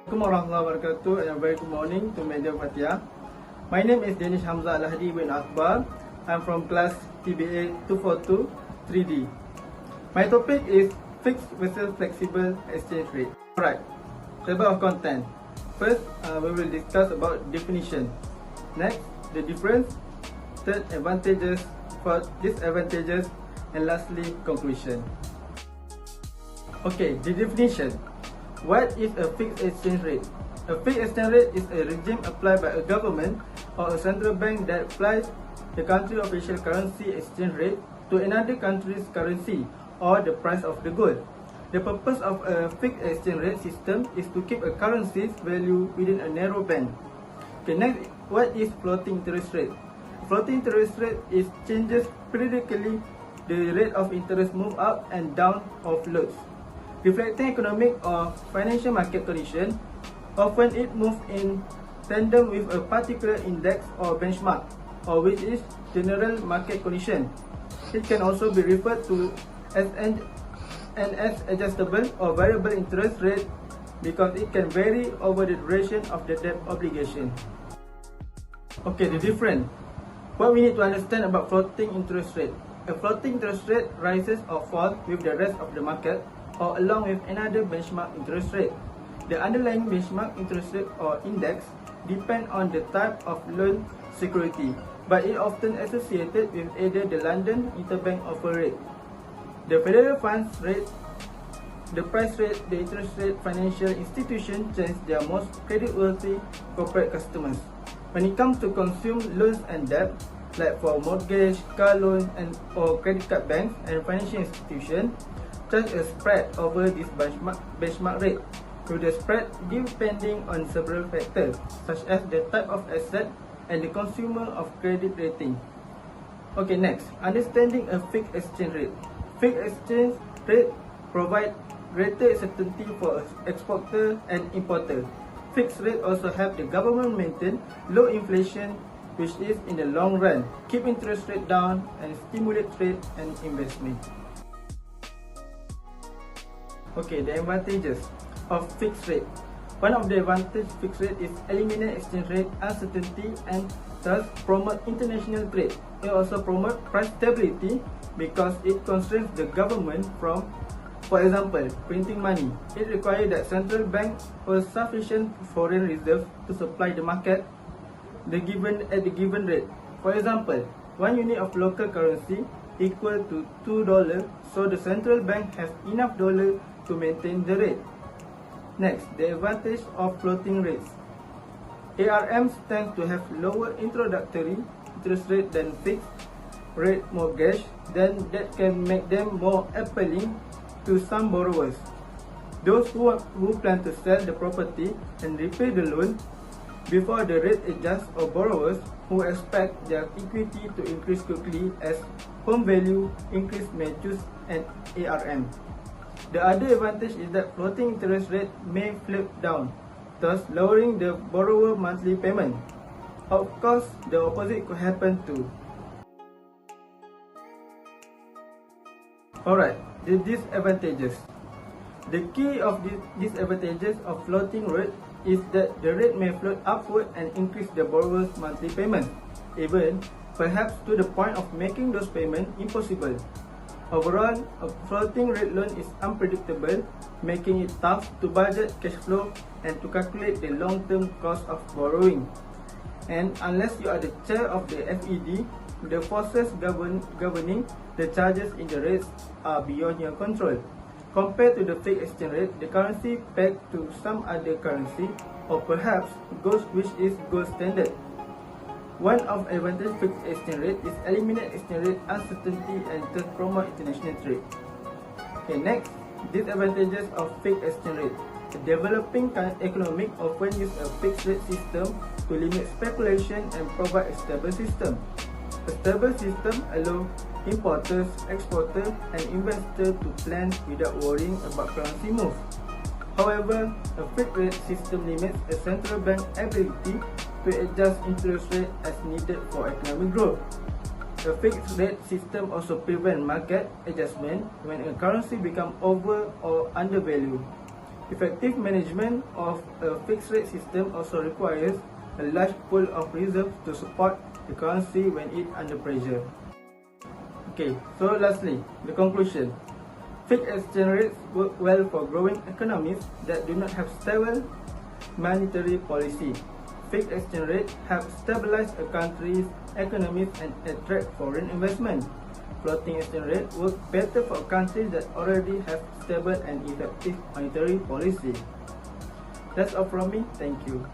Assalamualaikum warahmatullahi wabarakatuh and a very good morning to Madam Fatia. My name is Danish Hamzah Al-Hadi bin Akbar. I'm from class TBA 242 3D. My topic is fixed versus flexible exchange rate. Alright, table of content. First, we will discuss about definition. Next, the difference. Third, advantages, fourth, disadvantages, and lastly, conclusion. Okay, the definition. What is a fixed exchange rate? A fixed exchange rate is a regime applied by a government or a central bank that applies the country official currency exchange rate to another country's currency or the price of the gold. The purpose of a fixed exchange rate system is to keep a currency's value within a narrow band. Okay, next, what is floating interest rate? Floating interest rate is changes periodically. The rate of interest move up and down or floats, reflecting economic or financial market condition. Often it moves in tandem with a particular index or benchmark, or which is general market condition. It can also be referred to as an adjustable or variable interest rate because it can vary over the duration of the debt obligation. Okay, the difference. What we need to understand about floating interest rate. A floating interest rate rises or falls with the rest of the market or along with another benchmark interest rate. The underlying benchmark interest rate or index depend on the type of loan security, but it often associated with either the London Interbank Offer Rate, the Federal Funds Rate, the price rate. The interest rate financial institutions change their most creditworthy corporate customers. When it comes to consumer loans and debt, like for mortgage, car loan, or credit card banks and financial institutions, charge a spread over this benchmark rate, with the spread depending on several factors such as the type of asset and the consumer of credit rating. Okay, next, understanding a fixed exchange rate. Fixed exchange rate provide greater certainty for exporter and importer. Fixed rate also help the government maintain low inflation, which is in the long run keep interest rate down and stimulate trade and investment. Okay, the advantages of fixed rate. One of the advantages of fixed rate is eliminate exchange rate uncertainty and thus promote international trade. It also promote price stability because it constrains the government from, for example, printing money. It requires that central bank holds sufficient foreign reserve to supply the market at the given rate. For example, 1 unit of local currency equal to $2, so the central bank has enough dollar to maintain the rate. Next, the advantage of floating rates. ARMs tend to have lower introductory interest rate than fixed rate mortgage, then that can make them more appealing to some borrowers. Those who plan to sell the property and repay the loan before the rate adjusts, or borrowers who expect their equity to increase quickly as home value increase may choose an ARM. The other advantage is that floating interest rate may float down, thus lowering the borrower monthly payment. Of course, the opposite could happen too. Alright, the disadvantages. The key of the disadvantages of floating rate is that the rate may float upward and increase the borrower's monthly payment, even perhaps to the point of making those payments impossible. Overall, a floating rate loan is unpredictable, making it tough to budget cash flow and to calculate the long-term cost of borrowing. And unless you are the chair of the FED, the forces governing the charges in the rates are beyond your control. Compared to the fixed exchange rate, the currency pegged to some other currency, or perhaps gold, which is gold standard. One of the advantages of fixed exchange rate is eliminate exchange rate uncertainty and thus promote international trade. Okay, next, disadvantages of fixed exchange rate. The developing economy often use a fixed rate system to limit speculation and provide a stable system. A stable system allows importers, exporters, and investors to plan without worrying about currency moves. However, a fixed rate system limits a central bank ability to adjust interest rate as needed for economic growth. A fixed rate system also prevents market adjustment when a currency becomes over or undervalued. Effective management of a fixed rate system also requires a large pool of reserves to support the currency when it under pressure. Okay, so lastly, the conclusion. Fixed exchange rates work well for growing economies that do not have stable monetary policy. Fixed exchange rates help stabilize a country's economies and attract foreign investment. Floating exchange rates work better for countries that already have stable and effective monetary policy. That's all from me. Thank you.